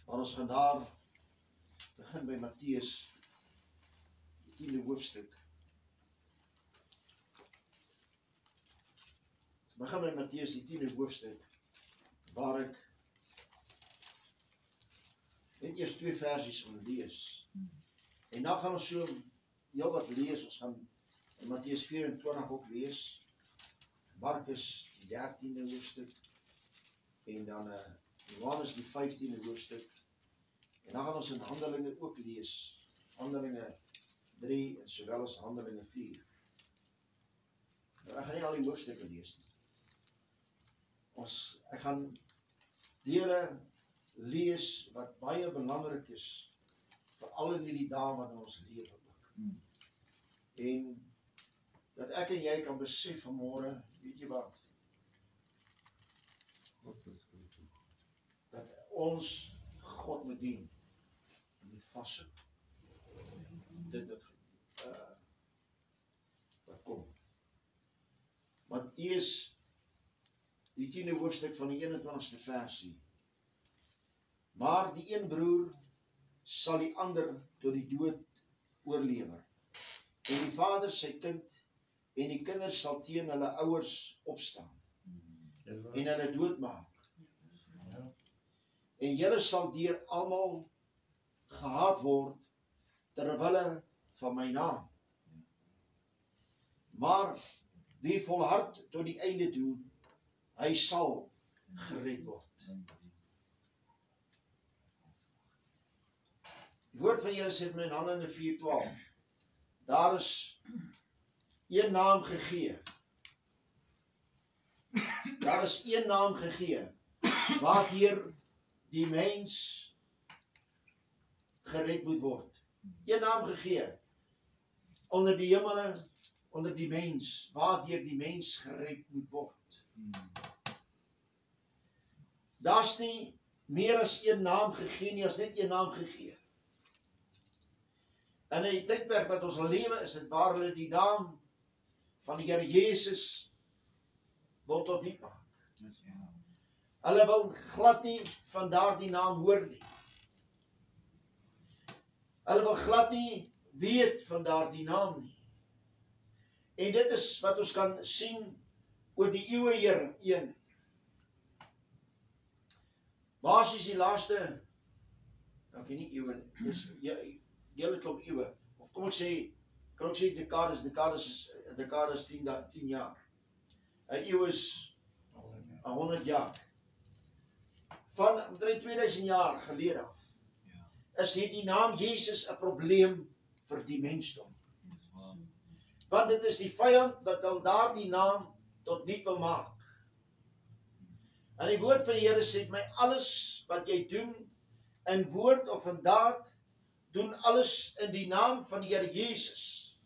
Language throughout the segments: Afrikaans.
Maar ons gaan daar begin by Matteus, die 10de hoofstuk. Ons begin by Matteus, die 10de hoofstuk, waar ek net eers 2 versies gaan lees. En dan gaan ons so heel wat lees. Ons gaan in Matteus 24 ook lees, Markus die 13de hoofstuk, en dan Johannes die 15de hoofstuk, en dan gaan ons in Handelinge ook lees, Handelinge 3 en sowel as Handelinge 4. Nou, ek gaan nie al die hoofstukke lees nie. Ek gaan dele lees wat baie belangrik is, veral in hierdie dae wat in ons lewe ook. En dat ek en jy kan besef vanmôre, weet jy wat? Dat ons God moet dien, moet vashou. Dit wat kom. Matteus, die 10de hoofstuk van die 21ste versie. Maar die een broer sal die ander tot die dood oorlewer. En die vader sy kind, en die kinders sal teen hulle ouers opstaan, en hulle doodmaak. En julle sal deur almal gehaat word, ter wille van my naam. Maar wie volhard tot die einde toe, hy sal gered word. Die woord van Here sê in Handelinge 4:12, daar is een naam gegee. Daar is een naam gegee, waardeur die mens gered moet word. Een naam gegee, onder die hemele, onder die mens, waardeur die mens gered moet word. Daar's nie meer as een naam gegee nie, as net een naam gegee. En in die tydperk wat ons lewe, is dit waar hulle die naam van die Here Jesus wil tot niet maak. Hulle wil glad nie van daardie naam hoor nie. Hulle wil glad nie weet van daardie naam nie. En dit is wat ons kan sien oor die eeue heen. Basies die laaste, ek nie eeue, hele klop eeue, of kom ek sê, kan ook sê dekades, dekades is 10 jaar. 'n eeu is 100 jaar. Van omtrent 2000 jaar gelede af, is hierdie naam Jesus 'n probleem vir die mensdom. Want dit is die vyand wat al daardie naam tot niet wil maak. En die woord van die Here sê my, alles wat jy doen, in woord of in daad, doen alles in die naam van die Here Jesus.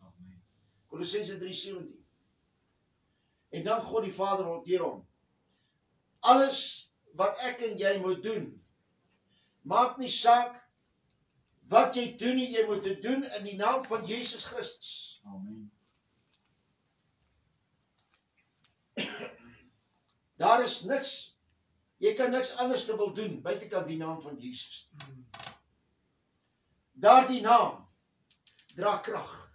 Kolossense 3:17. En dan God die Vader hanteer hom. Alles wat ek en jy moet doen, maak nie saak wat jy doen nie, jy moet dit doen in die naam van Jesus Christus. Amen. Daar is niks, jy kan niks anders te wil doen, buitekant die naam van Jesus. Daardie naam dra krag.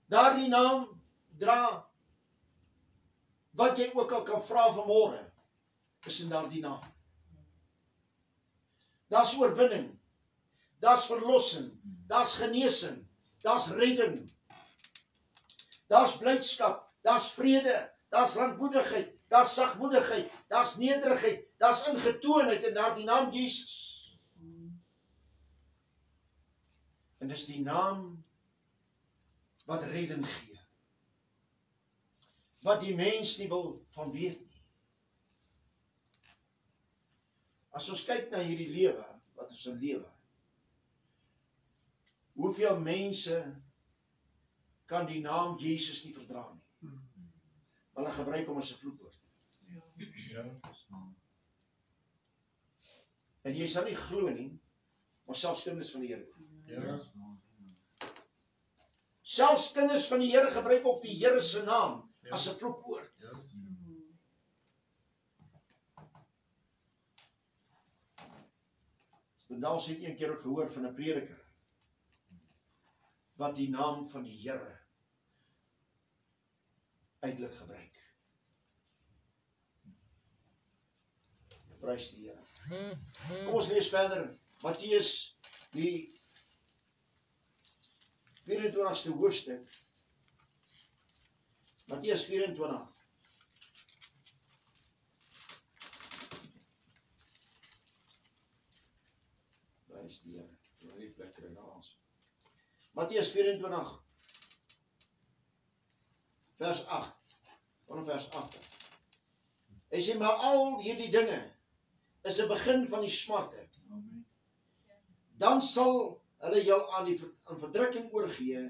Daardie naam dra wat jy ook al kan vra vanmôre, is in daardie naam. Daar's oorwinning, daar's verlossing, daar's genesing, daar's redding, daar's blydskap, daar's vrede, daar's lankmoedigheid, daar's sagmoedigheid, daar's nederigheid, daar's ingetoonheid in daardie naam Jesus. En dis die naam wat redding gee. Wat die mens nie wil van weet nie. As ons kyk na hierdie lewe, wat ons in lewe, hoeveel mense kan die naam Jesus nie verdra nie. Hulle gebruik hom as 'n vloekwoord. En jy sal nie glo nie, maar selfs kinders van die Here. Selfs kinders van die Here gebruik ook die Here se naam as 'n vloekwoord. Stendals het een keer ook gehoor van 'n prediker wat die naam van die Here uitlik gebruik. Prys die Here. Kom ons lees verder. Matteus die 24ste hoofstuk. Matteus 24. Prys die Here. Die plek kry daar ons. Matteus 24 vers 8. Vanaf vers 8. Hy sê, maar al hierdie dinge is 'n begin van die smarte. Dan sal hulle julle aan verdrukking oorgee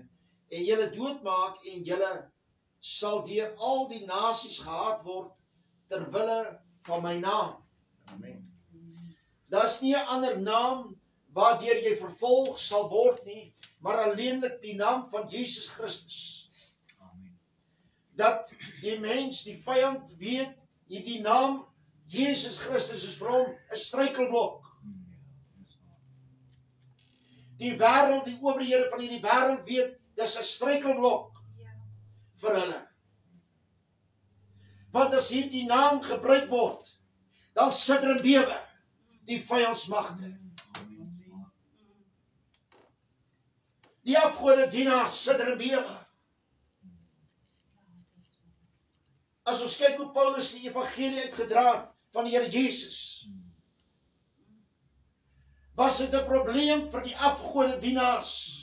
en julle doodmaak en julle sal deur al die nasies gehaat word ter wille van my naam. Amen. Daar's nie 'n ander naam waardeur jy vervolg sal word nie, maar alleenlik die naam van Jesus Christus. Amen. Dat die mens, die vyand weet, die naam Jesus Christus is vir hom 'n struikelblok. Die wêreld, die owerhede van hierdie wêreld weet, dis 'n struikelblok vir hulle. Want as hierdie naam gebruik word, dan sidder en bewe die vyandsmagte. Die afgode dienaars sidder en bewe. As ons kyk hoe Paulus die evangelie uitgedra het van die Here Jesus, was dit 'n probleem vir die afgode dienaars.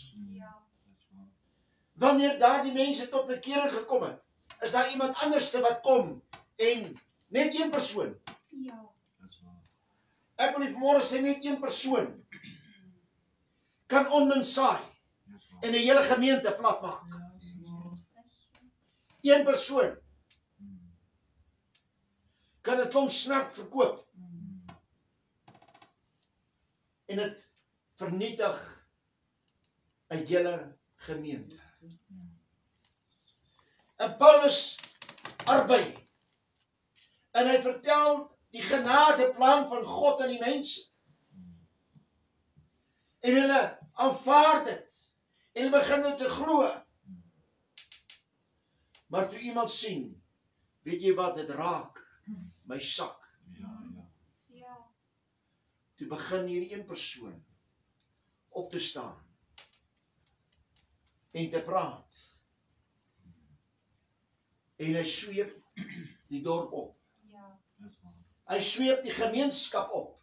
Wanneer daardie mense tot bekering gekom het, is daar iemand anderste wat kom en net een persoon. Ek wil nie vanmôre sê net een persoon kan onmin saai en 'n hele gemeente plat maak. Een persoon kan 'n klomp snert verkoop en dit vernietig 'n hele gemeente. En Paulus arbei en hy vertel die genadeplan van God aan die mense. En hulle aanvaar dit en hulle begin dit te glo. Maar toe iemand sien, weet jy wat, dit raak my sak. Toe begin hier een persoon op te staan en te praat. En hy sweep die dorp op. Hy sweep die gemeenskap op.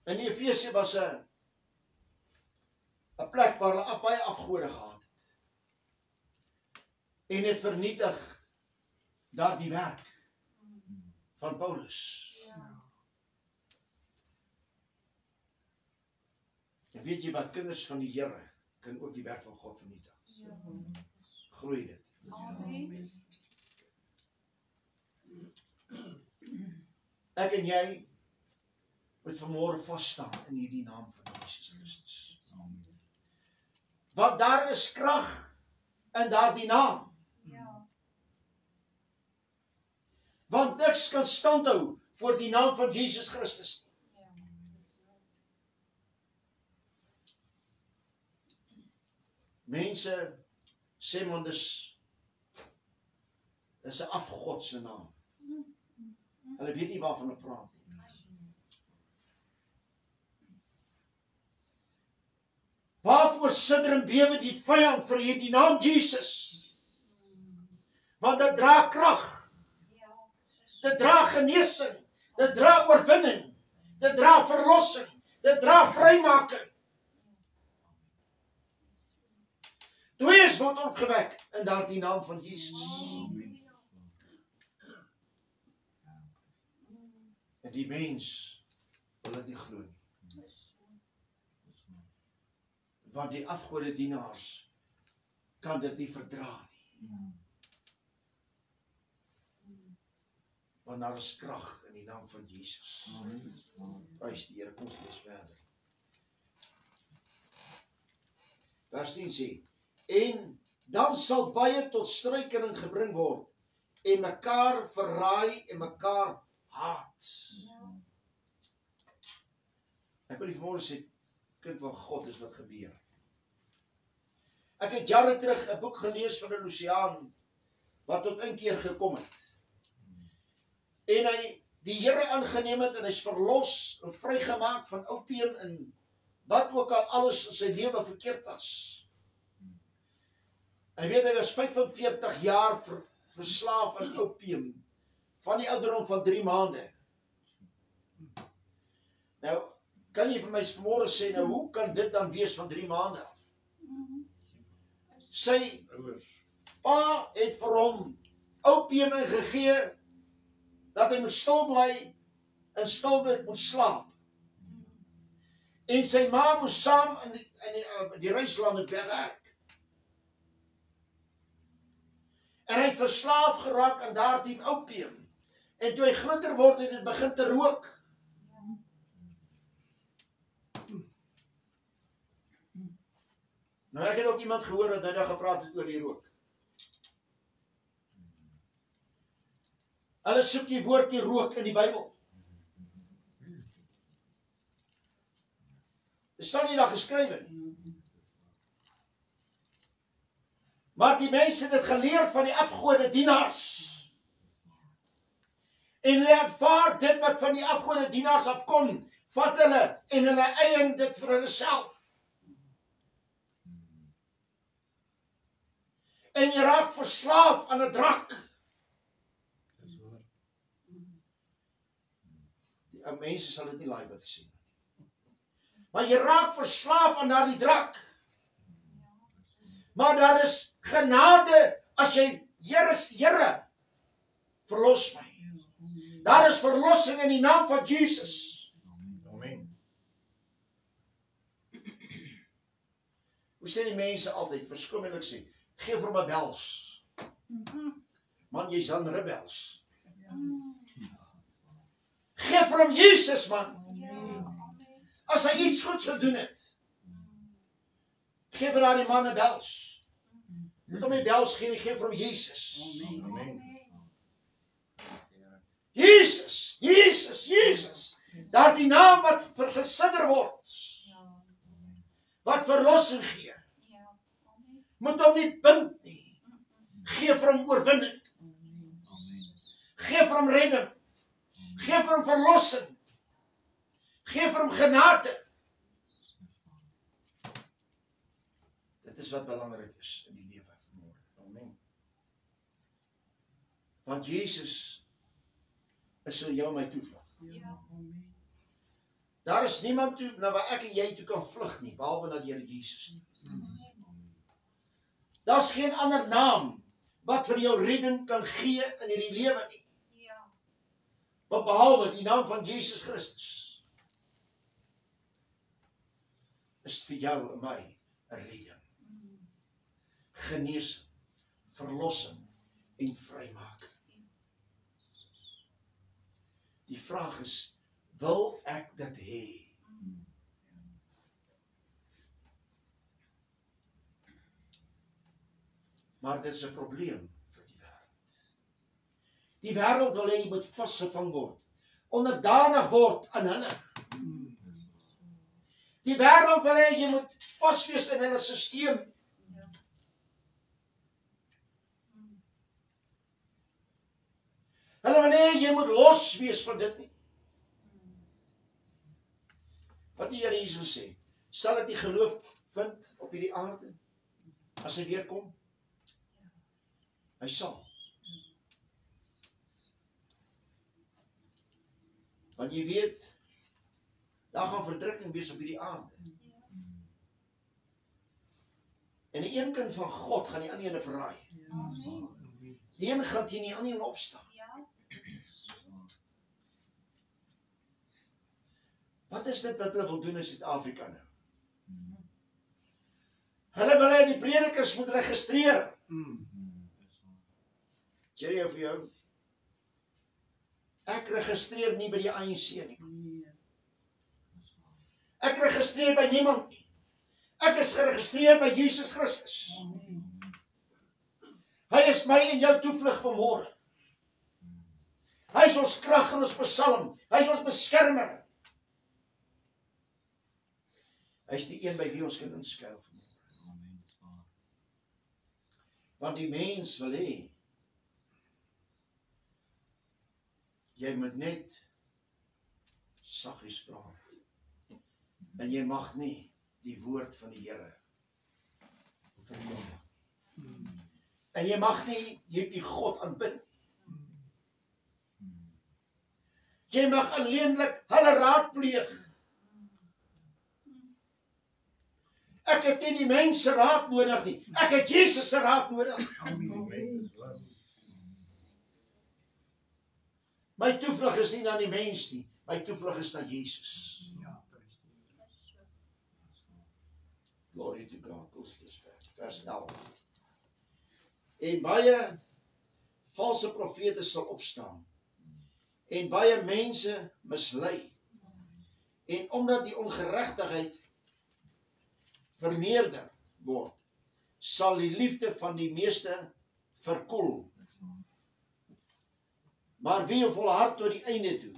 In Efesië was 'n plek waar hulle baie afgode gehad het. En het vernietig daardie werk van Paulus. En weet jy wat, kinders van die Here kan ook die werk van God vernietig. Groei dit. Amen. Ek en jy moet vanmôre vas staan in hierdie naam van Jesus Christus. Want daar is krag in daardie naam. Want niks kan standhou voor die naam van Jesus Christus. Mense sê man dis 'n afgodse naam. Hulle weet nie waarvan hulle praat nie. Waarvoor sidder en bewe die vyand vir hierdie naam Jesus? Want dit dra krag. Dit dra genesing. Dit dra oorwinning. Dit dra verlossing. Dit dra vrymaking. Twee's word opgewek in daardie naam van Jesus. En die mens wil dit nie glo nie. Want die afgode dienaars kan dit nie verdra nie. Want daar is krag in die naam van Jesus. Prys die Here, kom ons lees verder. Vers 10 sê, en dan sal baie tot struikeling gebring word en mekaar verraai en mekaar haat. Ek wil vanmôre sê, kind van God is wat gebeur. Ek het jare terug 'n boek gelees van 'n Luciaan wat tot inkeer gekom het. En hy die Here aangeneem het en hy's verlos en vrygemaak van opium en wat ook al alles in sy lewe verkeerd was. En jy weet, hy was 45 jaar verslaaf aan opium van die ouderdom van 3 maande. Nou, kan jy vir my vanmôre sê, nou hoe kan dit dan wees van 3 maande af? Sy pa het vir hom opium gegee dat hy moet stil bly en stil moet slaap. En sy ma moes saam in die reislande werk. En hy het verslaaf geraak aan daardie opium. En toe hy groter word, het hy begin te rook. Nou ek het ook iemand gehoor wat nou gepraat het oor die rook. Hulle soek die woordjie rook in die Bybel. Dit staan nie daar geskrywe nie. Maar die mense het dit geleer van die afgode dienaars. En hulle aanvaar dit wat van die afgode dienaars afkom, vat hulle en hulle eien dit vir hulle self. En jy raak verslaaf aan 'n drank. Die mense sal dit nie laai wat ek sê. Maar jy raak verslaaf aan daardie drank. Maar daar is genade as jy, Here, verlos my. Daar is verlossing in die naam van Jesus. Amen. Hoe sê die mense altyd, verskoonlik sê, gee vir my bels. Man, jy's dan rebels. Gee vir hom Jesus, man. As hy iets goeds gedoen het, gee vir daardie man 'n bels. Moet hom nie bels gee, gee vir hom Jesus. Amen. Jesus, Jesus, Jesus. Daardie naam wat vergesidder word. Wat verlossing gee. Moet hom nie bind nie. Gee vir hom oorwinning. Gee vir hom redding. Gee vir hom verlossing. Gee vir hom genade. Dit is wat belangrik is in die lewe vanmôre. Amen. Want Jesus is vir jou my toevlug. Daar is niemand toe na waar ek en jy toe kan vlug nie, behalwe na die Here Jesus. Daar's geen ander naam wat vir jou redding kan gee in hierdie lewe nie. Maar behalwe die naam van Jesus Christus is vir jou en my 'n redding, genesing, verlossing en vrymaking. Die vraag is, wil ek dit hê? Maar dit is 'n probleem vir die wêreld. Die wêreld wil hê jy moet vasgevang word, onderdanig word aan hulle. Die wêreld wil hê jy moet vaswees in hulle stelsel. Hulle wil hê jy moet los wees van dit nie. Wat die Here Jesus sê, sal ek die geloof vind op hierdie aarde as hy weer kom? Hy sal. Want jy weet, daar gaan verdrukking wees op hierdie aarde. En die een kind van God gaan die ander ene verraai. Die een gaan teen die ander ene opstaan. Wat is dit wat hulle wil doen in Suid-Afrika nou? Hulle wil hê die predikers moet registreer. Jerry of jou? Ek registreer nie by die ANC nie. Ek registreer by niemand nie. Ek is geregistreer by Jesus Christus. Hy is my en jou toevlug vanmôre. Hy is ons krag en ons psalm. Hy is ons beskermer. Hy is die een by wie ons kan inskuil. Want die mens wil hê, jy moet net saggies praat. En jy mag nie die woord van die Here verkondig. En jy mag nie die God aanbid. Jy mag alleenlik hulle raadpleeg. Ek het nie die mens se raad nodig nie. Ek het Jesus se raad nodig. My toevlug is nie na die mens nie. My toevlug is na Jesus. Glory to God. Vers 11. En baie valse profete sal opstaan. En baie mense mislei. En omdat die ongeregtigheid vermeerder word, sal die liefde van die meeste verkoel. Maar wie volhard tot die einde toe,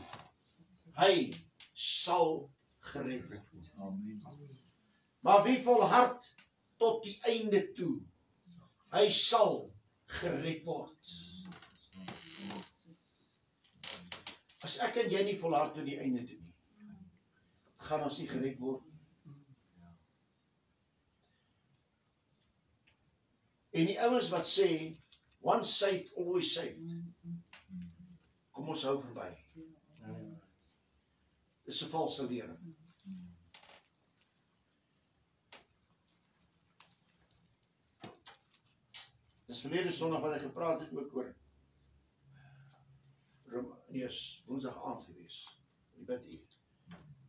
hy sal gered word. Maar wie volhard tot die einde toe, hy sal gered word. As ek en jy nie volhard tot die einde toe nie, gaan ons nie gered word. En die ouens wat sê, once saved, always saved. Kom ons hou verby. Dis 'n valse leer. Dis verlede Sondag wat ek gepraat het ook oor Woensdag aand gewees. Die bid hier.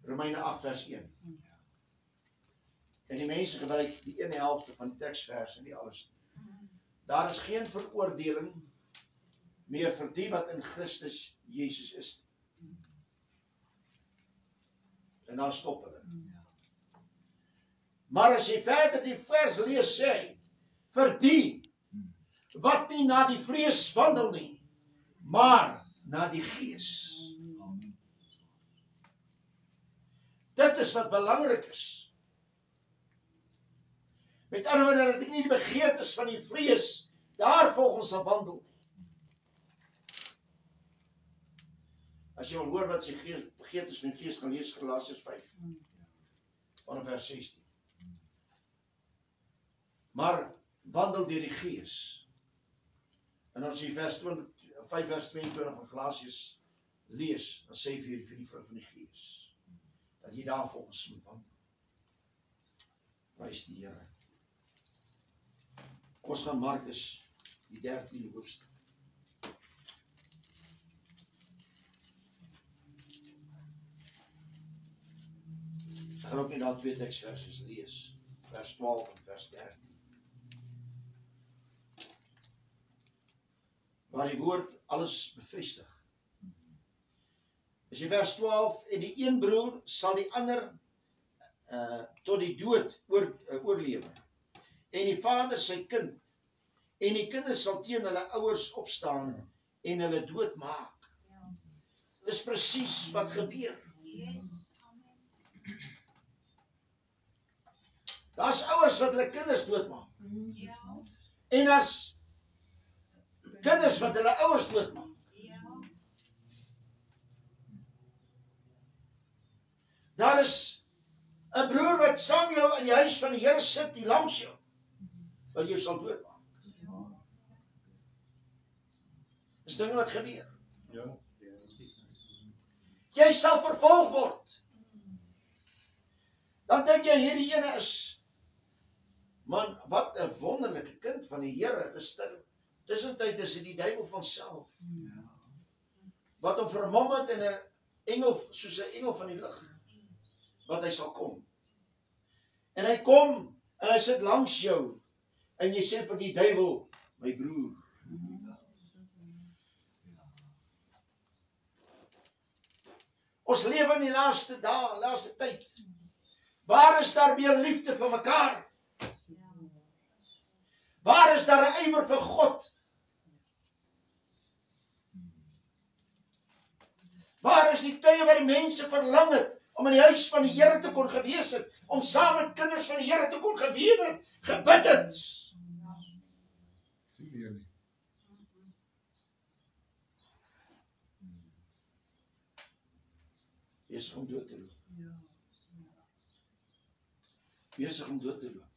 Romeine 8 vers 1. En die mense gebruik die ene helfte van die teksvers en die alles. Daar is geen veroordeling meer vir die wat in Christus Jesus is. En dan stop hulle. Maar as jy verder die vers lees, sê vir die wat nie na die vlees wandel nie, maar na die gees. Dit is wat belangrik is. Met ander woorde, dat ek nie die begeertes van die vlees daar volgens sal wandel. As jy wil hoor wat sy begeertes van die gees gaan lees, Galasiërs 5, vanaf vers 16. Maar wandel deur die gees. En as jy 5 vers 22 van Galasiërs lees, dan sê vir die vrou van die gees, dat jy daar volgens moet wandel. Prys die Here. Ons gaan Markus, die 13e hoofstuk. Ek gaan ook nie daar 2 teksverses lees, vers 12 en vers 13. Waar die woord alles bevestig. As jy vers 12, en die een broer sal die ander tot die dood oorlewe. En die vader sy kind, en die kinders sal teen hulle ouers opstaan en hulle doodmaak. Dis presies wat gebeur. Daar's ouers wat hulle kinders doodmaak. En daar's kinders wat hulle ouers doodmaak. Daar is 'n broer wat saam jou in die huis van die Here sit, die langs jou, wat jou sal doodmaak. Dis dinge wat gebeur. Jy sal vervolg word. Dan dink jy hierdie ene is, man, wat 'n wonderlike kind van die Here. Tussentyd is dit die duiwel van self. Wat hom vermom het in 'n engel, soos 'n engel van die lig. Wat hy sal kom. En hy kom, en hy sit langs jou, en jy sê vir die duiwel, my broer. Ons lewe in die laaste dae, laaste tyd. Waar is daar meer liefde vir mekaar? Waar is daar 'n ywer vir God? was die tye waar die mense verlang het om in die huis van die Here te kon gewees het, om saam met kinders van die Here te kon gebid het. Sien jy nie? Besig om dood te loop. Besig om dood te loop.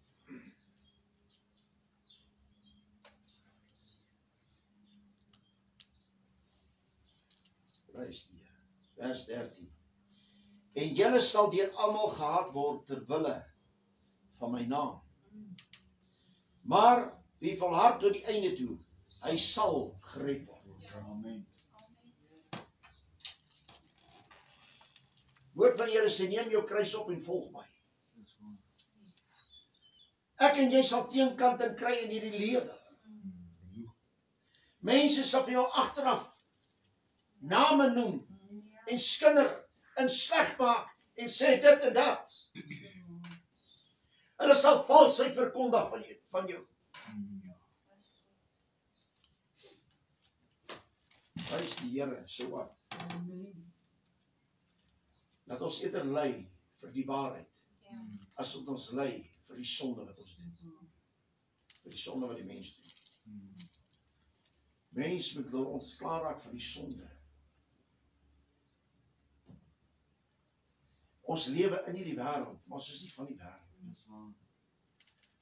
Prys die Here. Vers 13. En julle sal deur almal gehaat word ter wille van my naam. Maar wie volhard tot die einde toe, hy sal gered word. Amen. Woord van die Here sê, neem jou kruis op en volg my. Ek en jy sal teenkante kry in hierdie lewe. Mense sal vir jou agteraf name noem en skinder en sleg maak en sê dit en dat. Hulle sal valsheid verkondig van jou. Prys die Here, so wat. Dat ons eerder ly vir die waarheid, as wat ons ly vir die sonde wat ons doen. Vir die sonde wat die mens doen. Mens moet ontslae raak van die sonde. Ons lewe in hierdie wêreld, maar ons is nie van die wêreld.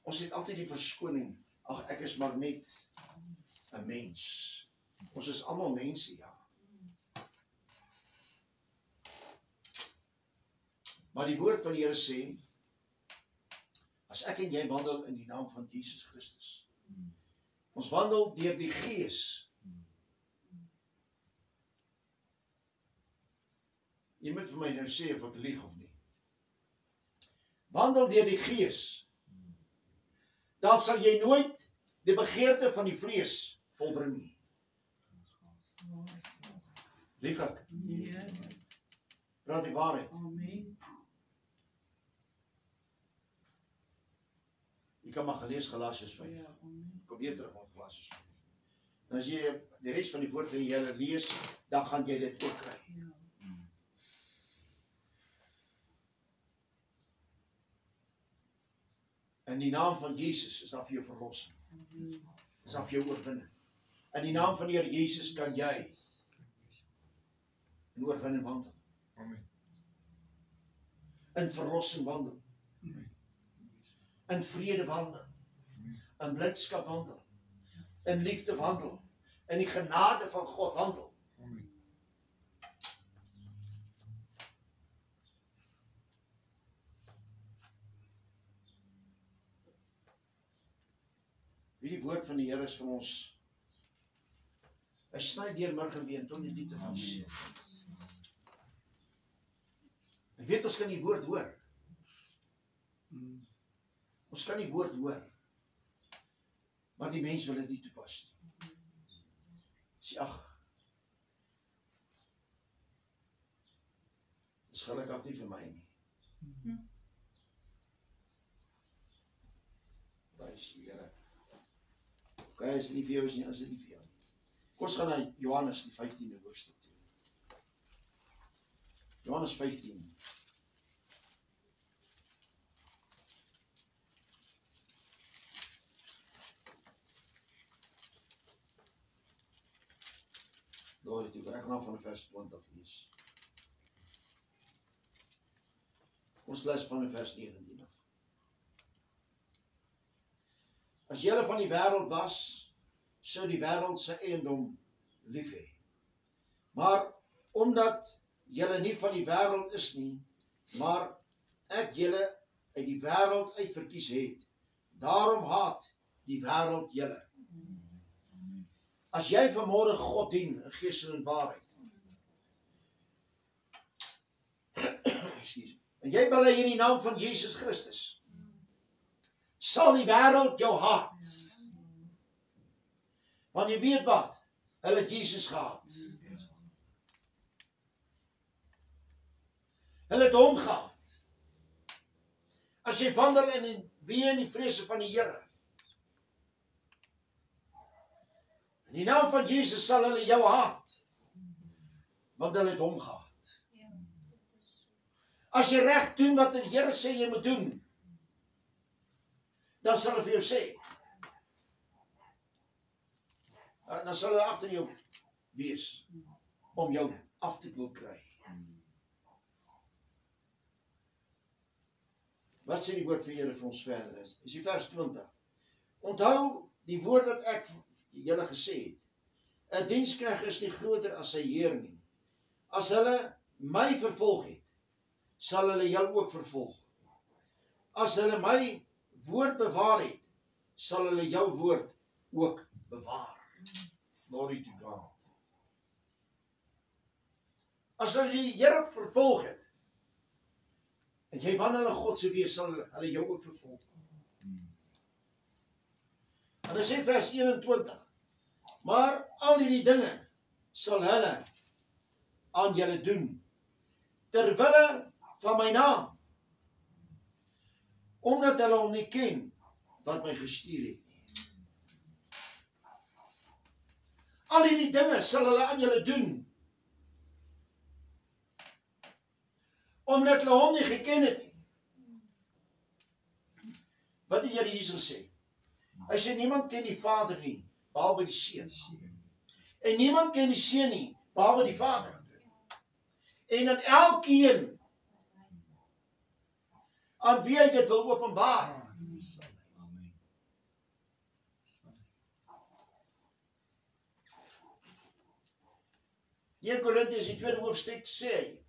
Ons het altyd die verskoning, ag ek is maar net 'n mens. Ons is almal mense, ja. Maar die woord van die Here sê, as ek en jy wandel in die naam van Jesus Christus, ons wandel deur die Gees. Jy moet vir my nou sê of ek lieg of nie. Wandel deur die Gees, dan sal jy nooit die begeerte van die vlees volbring nie. Lieg ek? Praat ek waarheid? Amen. Jy kan maar gelees Galasiërs 5. Kom weer terug op Galasiërs 5. En as jy die res van die woord van die Here lees, dan gaan jy dit ook kry. In die naam van Jesus is daar vir jou verlossing. Is daar vir jou oorwinning. In die naam van die Here Jesus kan jy in oorwinning wandel. Amen. In verlossing wandel. In vrede wandel. In blydskap wandel. In liefde wandel. In die genade van God wandel. Amen. Die woord van die Here is vir ons. Hy sny deur murg en been tot die diepte van die siel. Ek weet ons kan die woord hoor. Ons kan die woord hoor. Maar die mens wil dit nie toepas nie. Sê ag. Dis gelukkig nie vir my nie. Prys die Here. Okay, as dit nie vir jou is nie, as dit nie vir jou nie. Kom ons gaan na Johannes die 15de hoofstuk toe. Johannes 15. Daar het ek gaan van vers 20 lees. Ons lees van vers 19 af. As julle van die wêreld was, sou die wêreld se eiendom lief hê. Maar omdat julle nie van die wêreld is nie, maar ek julle uit die wêreld uit verkies het, daarom haat die wêreld julle. As jy vanmôre God dien in gees en in waarheid, en jy bely in die naam van Jesus Christus, sal die wêreld jou haat. Want jy weet wat? Hulle het Jesus gehaat. Hulle het hom gehaat. As jy wandel in die vrese van die Here, in die naam van Jesus sal hulle jou haat. Want hulle het hom gehaat. As jy reg doen wat die Here sê jy moet doen, dan sal hy vir jou sê. Dan sal hy agter jou wees om jou af te wil kry. Wat sê die woord van die Here vir ons verder is? Is die vers 20. Onthou die woord wat ek julle gesê het. 'n Diensknegt is nie groter as sy heer nie. As hulle my vervolg het, sal hulle jou ook vervolg. As hulle my woord bewaar het, sal hulle jou woord ook bewaar. Glory to God. As hulle die Here vervolg het, en jy wanneer God se wees, sal hulle jou ook vervolg. En dan sê vers 21, maar al hierdie dinge sal hulle aan julle doen, ter wille van my naam, omdat hulle hom nie ken, wat my gestuur het nie. Al hierdie dinge sal hulle aan julle doen, omdat hulle hom nie geken het nie. Wat die Here Jesus sê? Hy sê niemand ken die Vader nie, behalwe die Seun. En niemand ken die Seun nie, behalwe die Vader. En aan elkeen aan wie hy dit wil openbaar. 1 Korintiërs die 2de hoofstuk sê,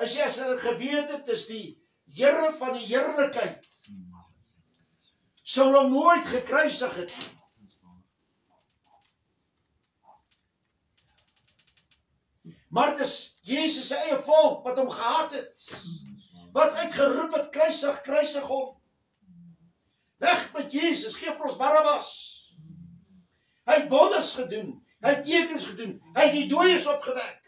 as jy het geweet het, is die Here van die heerlikheid, sou hom nooit gekruisig het nie. Maar dit is Jesus se eie volk wat hom gehaat het, wat uitgeroep het, kruisig, kruisig hom. Weg met Jesus, gee vir ons Barabbas. Hy het wonders gedoen, hy het tekens gedoen, hy het die dooies opgewek.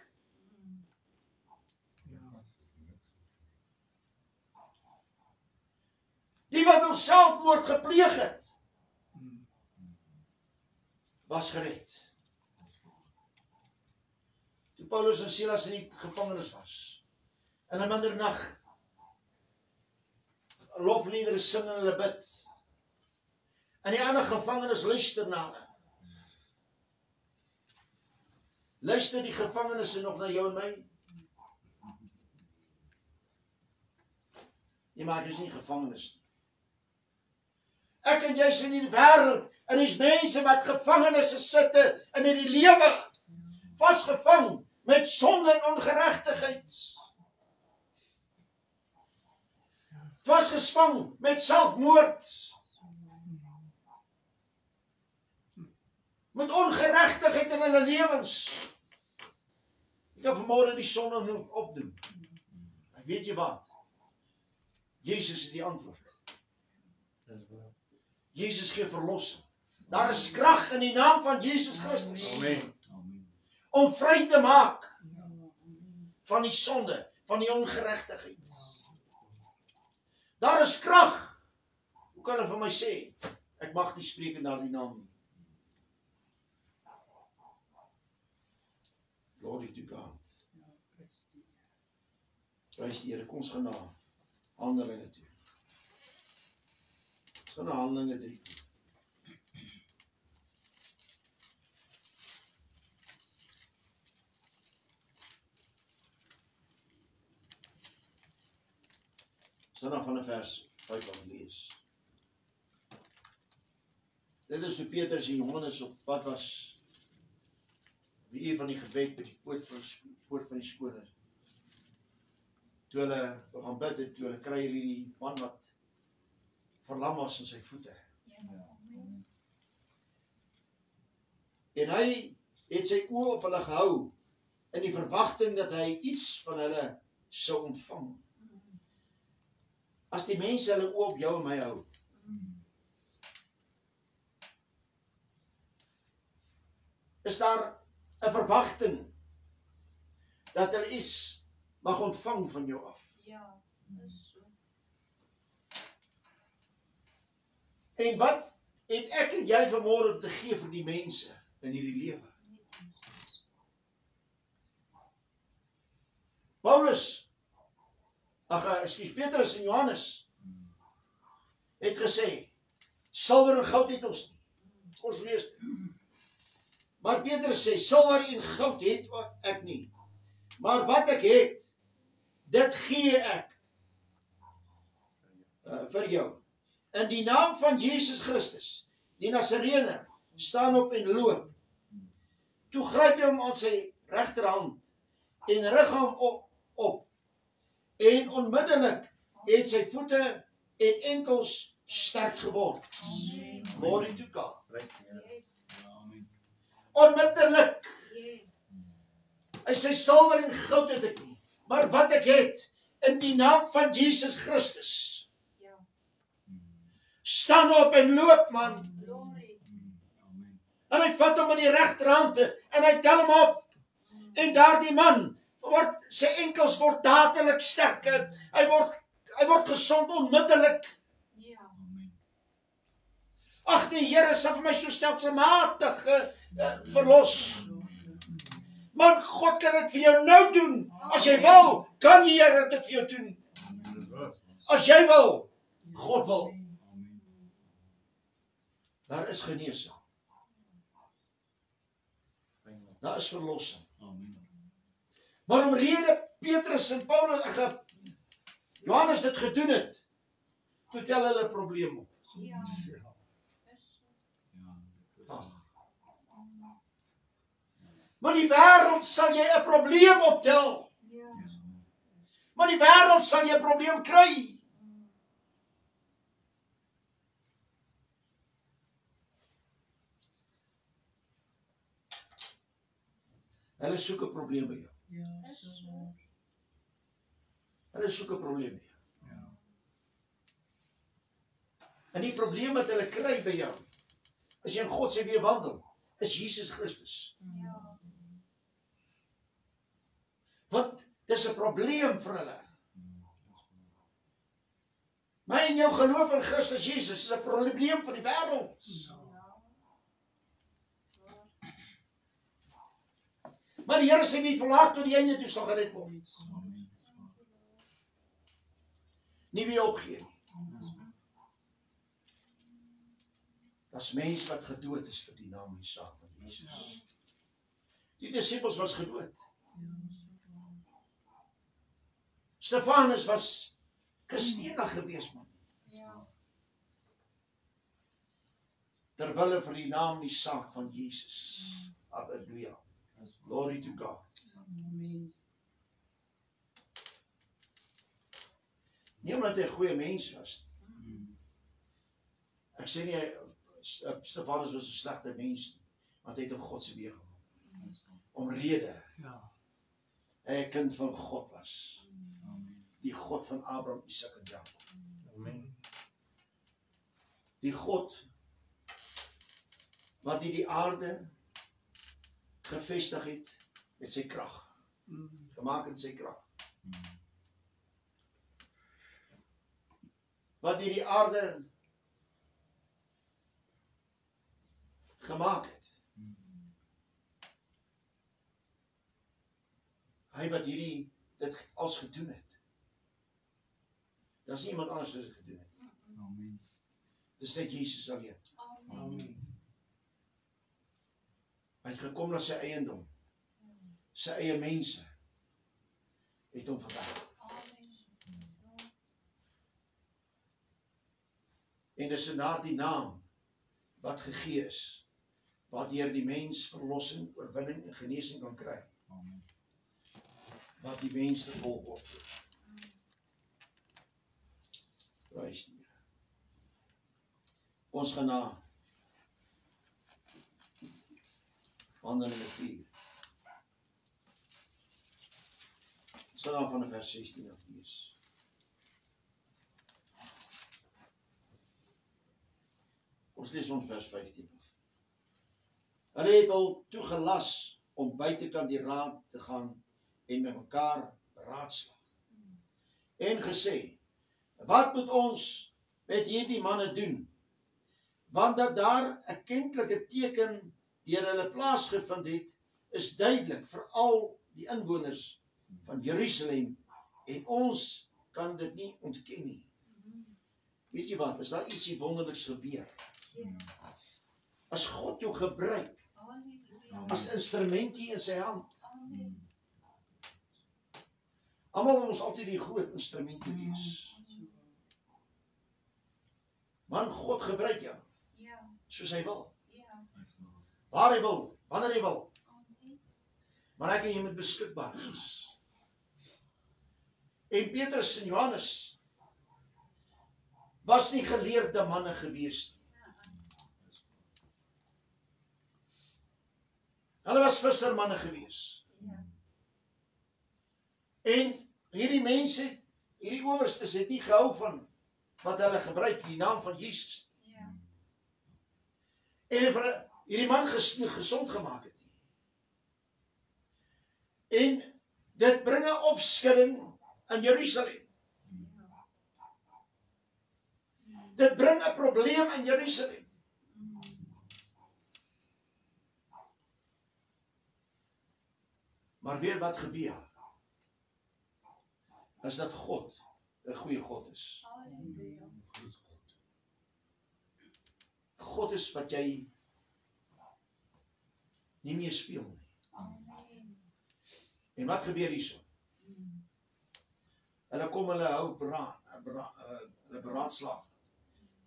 Die wat ons selfmoord gepleeg het, was gered. Toe Paulus en Silas in die gevangenis was, in 'n middernag, lofliedere sing en hulle bid, en die ander gevangenes luister na hulle. Luister die gevangenes nog na jou en my? Nee, maar ek is nie gevangenes nie. Ek en jy is in die wêreld, en die mense wat gevangenisse sitte in die lewe, vasgevang met sonde en ongeregtigheid. Vasgevang met selfmoord. Met ongeregtigheid in hulle lewens. Ek kan vanmôre die sonde moet opdoen. En weet jy wat? Jesus is die antwoord. Jesus gee verlossing. Daar is krag in die naam van Jesus Christus. Amen. Om vry te maak van die sonde, van die ongeregtigheid. Daar is krag. Hoe kan hulle van my sê, ek mag nie spreek in daardie naam nie. Glory to God. Prys die Here, kom ons gaan na Handelinge toe. Ons gaan na Handelinge 3. Ons gaan van vers 5 af lees. Dit is hoe Petrus en Johannes op pad was, die uur van die gebed by die poort van die skone. Toe hulle gaan bid en toe hulle kry hierdie man wat verlam was in sy voete. En hy het sy oë op hulle gehou in die verwagting dat hy iets van hulle sou ontvang. As die mense hulle oë op jou en my hou, is daar 'n verwagting dat hulle iets mag ontvang van jou af. Ja, dis so. En wat het ek en jy vanmôre te gee vir die mense in hierdie lewe? Paulus, Petrus en Johannes het gesê, silwer en goud het ons nie. Ons lees dit. Maar Petrus sê, silwer en goud het ek nie. Maar wat ek het, dit gee ek vir jou. In die naam van Jesus Christus, die Nasarener, staan op en loop. Toe gryp hy hom aan sy regterhand en rig hom op. En onmiddellik het sy voete en enkels sterk geword. Glory to God. Onmiddellik. Hy sê silwer en goud het ek nie, maar wat ek het, in die naam van Jesus Christus. Staan op en loop, man. En hy vat hom in die regterhand en hy tel hom op. En daardie man sy enkels word dadelik sterk. Hy word gesond onmiddellik. Ag, die Here sal vir my so stelselmatig verlos. Man, God kan dit vir jou nou doen. As jy wil, kan die Here dit vir jou doen. As jy wil, God wil. Daar is genesing. Daar is verlossing. Maar omrede Petrus en Paulus, Johannes dit gedoen het, toe tel hulle probleem op. Maar die wêreld sal jy 'n probleem optel. Maar die wêreld sal jy 'n probleem kry. Hulle soek 'n probleem by jou. Hulle soek 'n probleem by jou. En die probleem wat hulle kry by jou, as jy in God se weë wandel, is Jesus Christus. Want dis 'n probleem vir hulle. My en jou geloof in Christus Jesus is 'n probleem vir die wêreld. Maar die Here sê wie volhard tot die einde toe sal gered word. Nie wie opgee nie. Daar's mense wat gedood is vir die naam en die saak van Jesus. Die disippels was gedood. Stefanus was gestenig gewees, man. Terwille vir die naam en die saak van Jesus. Halleluja. Glory to God. Nie omdat hy 'n goeie mens was. Ek sê nie Stefanus was 'n slegte mens, want hy het in God se weë gewandel. Omrede hy 'n kind van God was. Die God van Abraham, Isak en Jakob. Amen. Die God wat die aarde gevestig het met sy krag. Gemaak met sy krag. Wat die aarde gemaak het. Hy wat dit als gedoen het. Daar is iemand anders wat dit gedoen het. Amen. Dis net Jesus alleen. Amen. Hy het gekom na sy eiendom. Sy eie mense het hom verwerp. En dis in daardie naam wat gegee is, waardeur die mens verlossing, oorwinning en genesing kan kry. Amen. Wat die mens vervolg word. Prys die Here. Ons gaan na Handelinge 4. Ons gaan van vers 16 af lees. Ons lees ons vers 15 af. Hulle het al toegelas om buitekant die raad te gaan en met mekaar beraadslag. En gesê, wat moet ons met hierdie manne doen? Want dat daar 'n kentlike teken deur hulle plaasgevind het, is duidelik vir al die inwoners van Jerusalem en ons kan dit nie ontken nie. Weet jy wat, as daar ietsie wonderliks gebeur, as God jou gebruik, as instrumentie in sy hand, almal wil ons altyd die groot instrumente wees. Man, God gebruik jou, soos hy wil, waar hy wil, wanneer hy wil, maar hy kan jy met beskikbaar wees. En Petrus en Johannes was nie geleerde manne gewees nie. Hulle was vissermanne gewees. En hierdie mense, hierdie owerstes het nie gehou van wat hulle gebruik, die naam van Jesus. En vir hierdie man gesond gemaak het. En dit bring 'n opskudding in Jerusalem. Dit bring 'n probleem in Jerusalem. Maar weet wat gebeur? Is dat God 'n goeie God is. God is wat jy nie meer speel nie. En wat gebeur hierso? Hulle kom, hulle hou hulle beraadslaag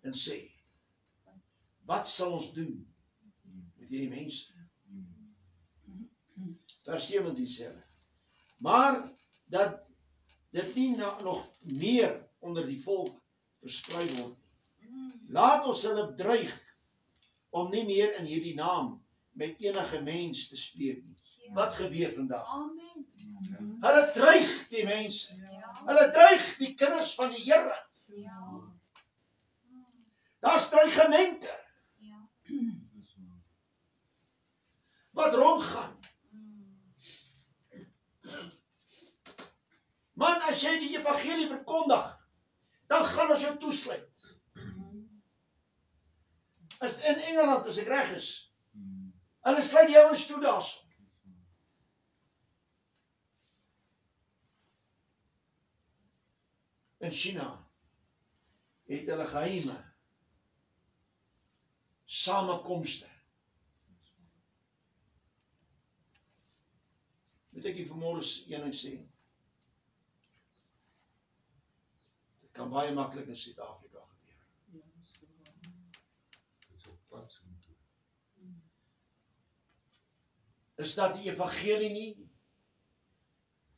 en sê, wat sal ons doen met hierdie mense? Vers 17 sê hulle, maar dat dit nie nog meer onder die volk versprei word nie. Laat ons hulle dreig om nie meer in hierdie naam met enige mens te spreek nie. Wat gebeur vandag? Hulle dreig die mense. Hulle dreig die kinders van die Here. Daar's dreigemente wat rondgaan. Man, as jy die evangelie verkondig, dan gaan ons jou toesluit. As in Engeland, as ek reg is, hulle sluit jou ons toe daarso. In China het hulle geheime samekomste. Moet ek hier vanmôre een ding sê? Dit kan baie maklik in Suid-Afrika gebeur. Is dat die evangelie nie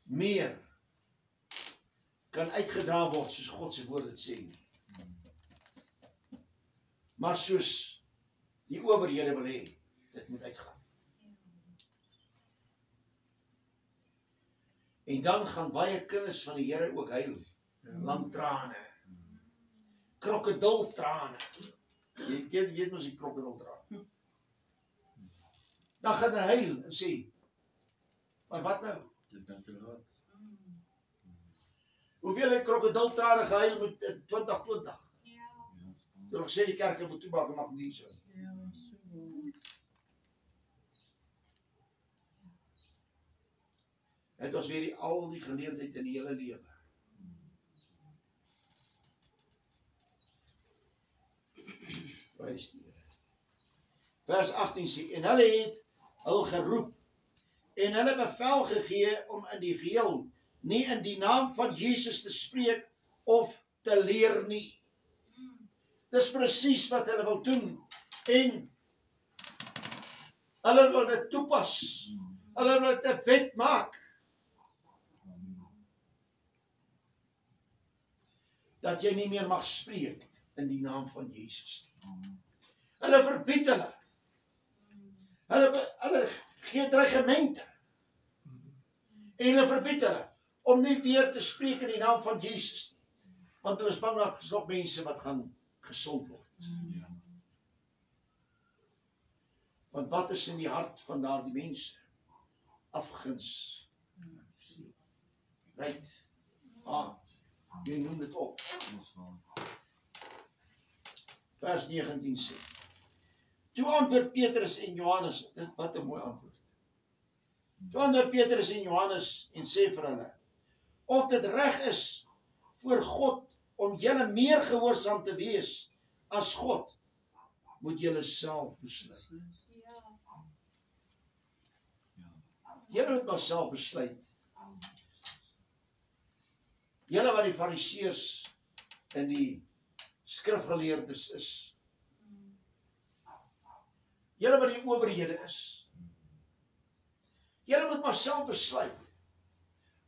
meer kan uitgedra word soos God se woord dit sê nie. Maar soos die owerhede wil hê, dit moet uitgaan. En dan gaan baie kinders van die Here ook huil. Lang trane. Krokodiltrane. Jy weet mos die krokodiltrane. Dan gaan hy huil en sê, maar wat nou? Dis nou te laat. Hoeveel het krokodiltrane gehuil met 2020? Toe ek sê die kerke moet toemaak en mag nie so. Het ons weer al die geleentheid in die hele lewe. Prys die Here. Vers 18 sê, en hulle het hul geroep en hulle bevel gegee om in die geheel nie in die naam van Jesus te spreek of te leer nie. Dis presies wat hulle wil doen en hulle wil dit toepas. Hulle wil dit 'n wet maak. Dat jy nie meer mag spreek in die naam van Jesus. Hulle verbied hulle. Hulle gee dreigemente. En hulle verbied hulle om nie weer te spreek in die naam van Jesus nie. Want hulle is bang dat nog mense wat gaan gesond word. Want wat is in die hart van daardie mense? Afguns. Right. Jy noem dit op. Vers 19 sê. Toe antwoord Petrus en Johannes, dis wat 'n mooi antwoord. Toe antwoord Petrus en Johannes en sê vir hulle, of dit reg is voor God, om julle meer gehoorsaam te wees as God, moet julle self besluit. Julle moet maar self besluit. Julle wat die fariseërs en die skrifgeleerdes is. Julle wat die owerhede is. Julle moet maar self besluit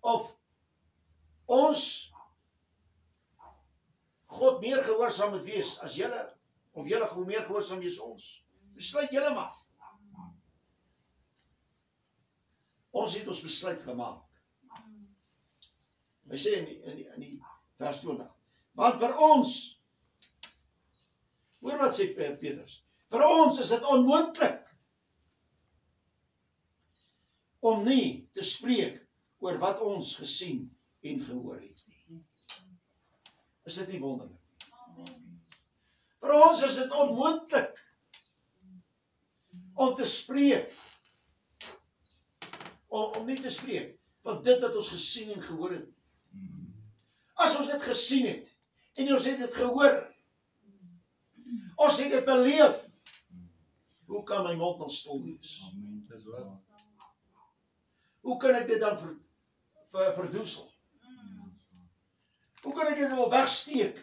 of ons God meer gehoorsaam moet wees as julle, of julle meer gehoorsaam wees ons. Besluit julle maar. Ons het ons besluit gemaak. Hy sê in die vers 20, want vir ons, hoor wat sê Petrus, vir ons is dit onmoontlik om nie te spreek oor wat ons gesien en gehoor het nie. Is dit nie wonderlik? Vir ons is dit onmoontlik om te spreek, om nie te spreek van dit wat ons gesien en gehoor het. As ons dit gesien het en ons het dit gehoor, ons het dit beleef, hoe kan my mond dan stil wees? Hoe kan ek dit dan verdoesel? Hoe kan ek dit wel wegsteek?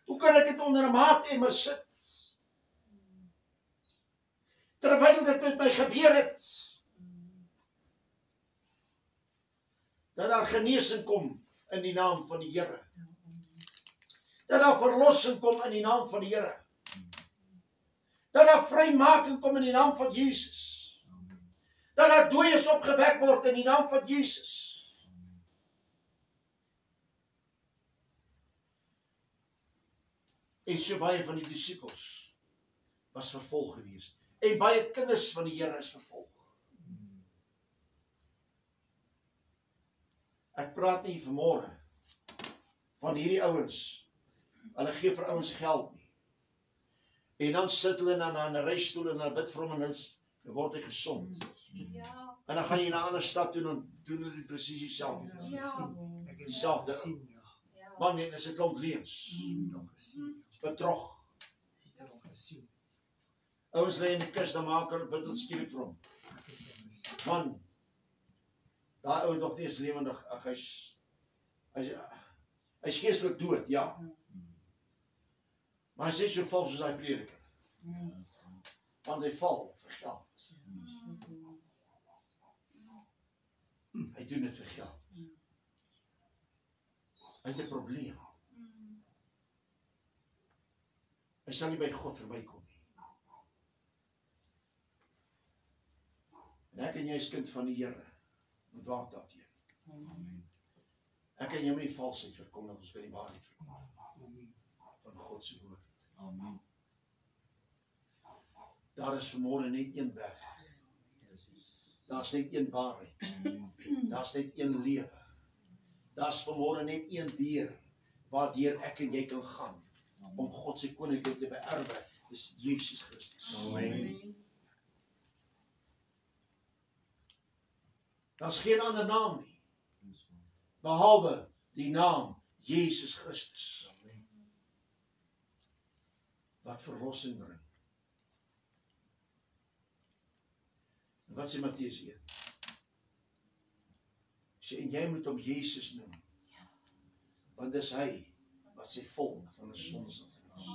Hoe kan ek dit onder 'n maatemmer sit? Terwyl dit met my gebeur het, dat daar genesing kom in die naam van die Here. Dat daar verlossing kom in die naam van die Here. Dat daar vrymaking kom in die naam van Jesus. Dat daar dooies opgewek word in die naam van Jesus. En so baie van die disippels was vervolg gewees. En baie kinders van die Here is vervolg. Ek praat nie vanmôre van hierdie ouens. Hulle gee vir ouens geld nie. En dan sit hulle dan aan 'n reistool en hulle bid vir hom en dan word hy gesond. Ja. En dan gaan jy na 'n ander stad toe en doen hulle presies dieselfde. Dieselfde. Man, nee, dis 'n klomp leuns. Bedrog. Ouens lê in die kus, dan maak hulle bid ons skielik vir hom. Man, daai ou het nog nie eens lewendig, ag hy's geestelik dood, ja. Maar hy sê so vals soos hy prediker. Want hy val vir geld. Hy doen dit vir geld. Hy het 'n probleem. Hy sal nie by God verbykom nie. En ek en jy is kind van die Here. Moet waak daarteen. Ek en jy moet nie valsheid verkom dat ons by die waarheid verkom. Van God se woord. Amen. Daar is vanmôre net een weg. Daar's net een waarheid. Daar's net een lewe. Daar's vanmôre net een deur waardeur ek en jy kan gaan om God se koninkryk te beerwe. Dis Jesus Christus. Amen. Daar's geen ander naam nie behalwe die naam Jesus Christus. Wat verlossing bring. En wat sê Matteus 1? Sê en jy moet hom Jesus noem. Want dis hy wat sy volk van 'n sonde sal verlos.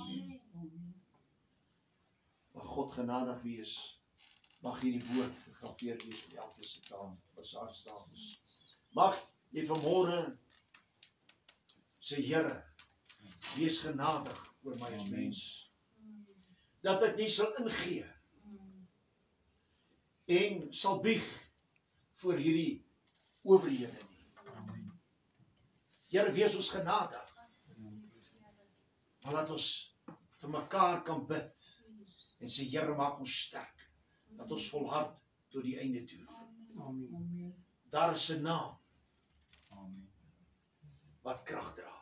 Mag God genadig wees. Mag hierdie woord gegraveer wees op elke se taal, wat se hartstafels. Mag jy vanmôre sê Here, wees genadig oor my as mens. Dat ek nie sal ingee en sal bieg voor hierdie owerhede nie. Here, wees ons genadig. Maar laat ons vir mekaar kan bid en sê Here, maak ons sterk. Dat ons volhard tot die einde toe. Amen. Daar is 'n naam wat krag dra.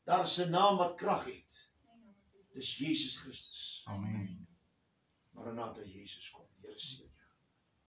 Daar is 'n naam wat krag het. Dis Jesus Christus. Amen. Maranatha, Jesus kom. Here seën.